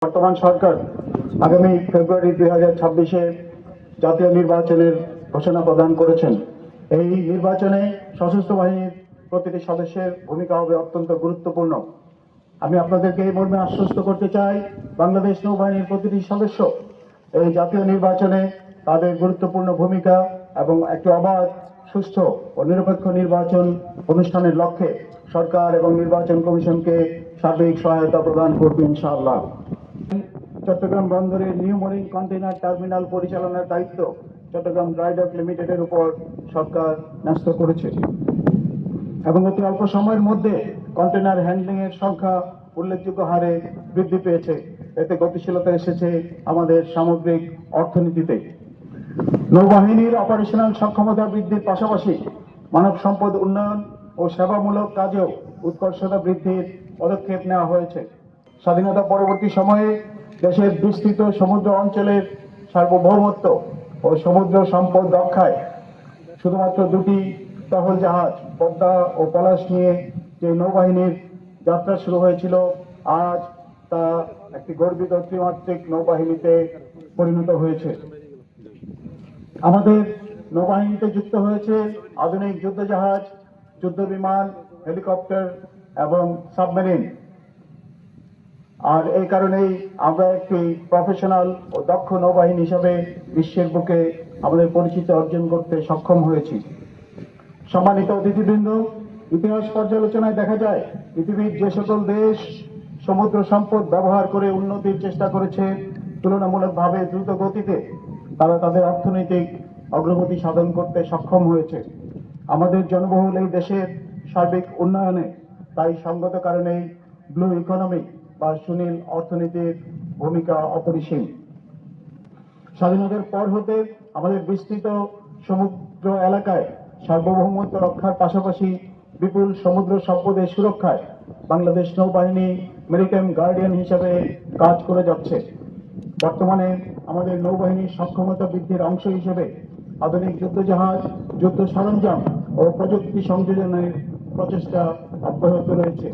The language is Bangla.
বর্তমান সরকার আগামী ফেব্রুয়ারি 2026-এ জাতীয় নির্বাচনের ঘোষণা প্রদান করেছেন। এই নির্বাচনে সশস্ত্র বাহিনীর প্রতিটি সদস্যের ভূমিকা হবে অত্যন্ত গুরুত্বপূর্ণ। আমি আপনাদেরকে এই মর্মে আশ্বস্ত করতে চাই, বাংলাদেশ নৌবাহিনীর প্রতিটি সদস্য এই জাতীয় নির্বাচনে তাদের গুরুত্বপূর্ণ ভূমিকা এবং একটি অবাধ, সুষ্ঠু ও নিরপেক্ষ নির্বাচন অনুষ্ঠানের লক্ষ্যে সরকার এবং নির্বাচন কমিশনকে সার্বিক সহায়তা প্রদান করবে ইনশাআল্লাহ। চট্টগ্রাম বন্দরের নিউ মরিন কন্টেইনার টার্মিনাল পরিচালনার দায়িত্ব চট্টগ্রাম ড্রাই ডক লিমিটেডের উপর সরকার ন্যস্ত করেছে এবং অতি অল্প সময়ের মধ্যে কন্টেইনার হ্যান্ডলিং এর সংখ্যা উল্লেখযোগ্য হারে বৃদ্ধি পেয়েছে। এতে গতিশীলতা এসেছে আমাদের সামগ্রিক অর্থনীতিতে। নৌবাহিনীর অপারেশনাল সক্ষমতা বৃদ্ধির পাশাপাশি মানব সম্পদ উন্নয়ন ও সেবামূলক কাজেও উৎকর্ষতা বৃদ্ধির পদক্ষেপ নেওয়া হয়েছে। স্বাধীনতা পরবর্তী সময়ে দেশের বিস্তৃত সমুদ্র অঞ্চলের সার্বভৌমত্ব ও সমুদ্র সম্পদ রক্ষায় শুধুমাত্র দুটি টহল জাহাজ পদ্মা ও পলাশ নিয়ে যে নৌবাহিনীর যাত্রা শুরু হয়েছিল, আজ তা একটি গর্বিত ত্রিমাত্রিক নৌবাহিনীতে পরিণত হয়েছে। আমাদের নৌবাহিনীতে যুক্ত হয়েছে আধুনিক যুদ্ধ জাহাজ, যুদ্ধ বিমান, হেলিকপ্টার এবং সাবমেরিন। আর এই কারণেই আমরা একটি প্রফেশনাল ও দক্ষ নৌবাহিনী হিসাবে বিশ্বের বুকে আমাদের পরিচিতি অর্জন করতে সক্ষম হয়েছি। সম্মানিত অতিথিবৃন্দ, ইতিহাস পর্যালোচনায় দেখা যায় পৃথিবীর যে সকল দেশ সমুদ্র সম্পদ ব্যবহার করে উন্নতির চেষ্টা করেছে, তুলনামূলকভাবে দ্রুত গতিতে তারা তাদের অর্থনৈতিক অগ্রগতি সাধন করতে সক্ষম হয়েছে। আমাদের জনবহুল এই দেশের সার্বিক উন্নয়নে তাই সঙ্গত কারণেই ব্লু ইকোনমি বা সুনীল অর্থনীতির ভূমিকা অপরিসীম। স্বাধীনতার পর হতে আমাদের বিস্তৃত সমুদ্র এলাকায় সার্বভৌমত্ব রক্ষার পাশাপাশি বিপুল সমুদ্র সম্পদের সুরক্ষায় বাংলাদেশ নৌবাহিনী মেরিটাইম গার্ডিয়ান হিসাবে কাজ করে যাচ্ছে। বর্তমানে আমাদের নৌবাহিনীর সক্ষমতা বৃদ্ধির অংশ হিসেবে আধুনিক যুদ্ধ জাহাজ, যুদ্ধ সরঞ্জাম ও প্রযুক্তি সংযোজনের প্রচেষ্টা অব্যাহত রয়েছে।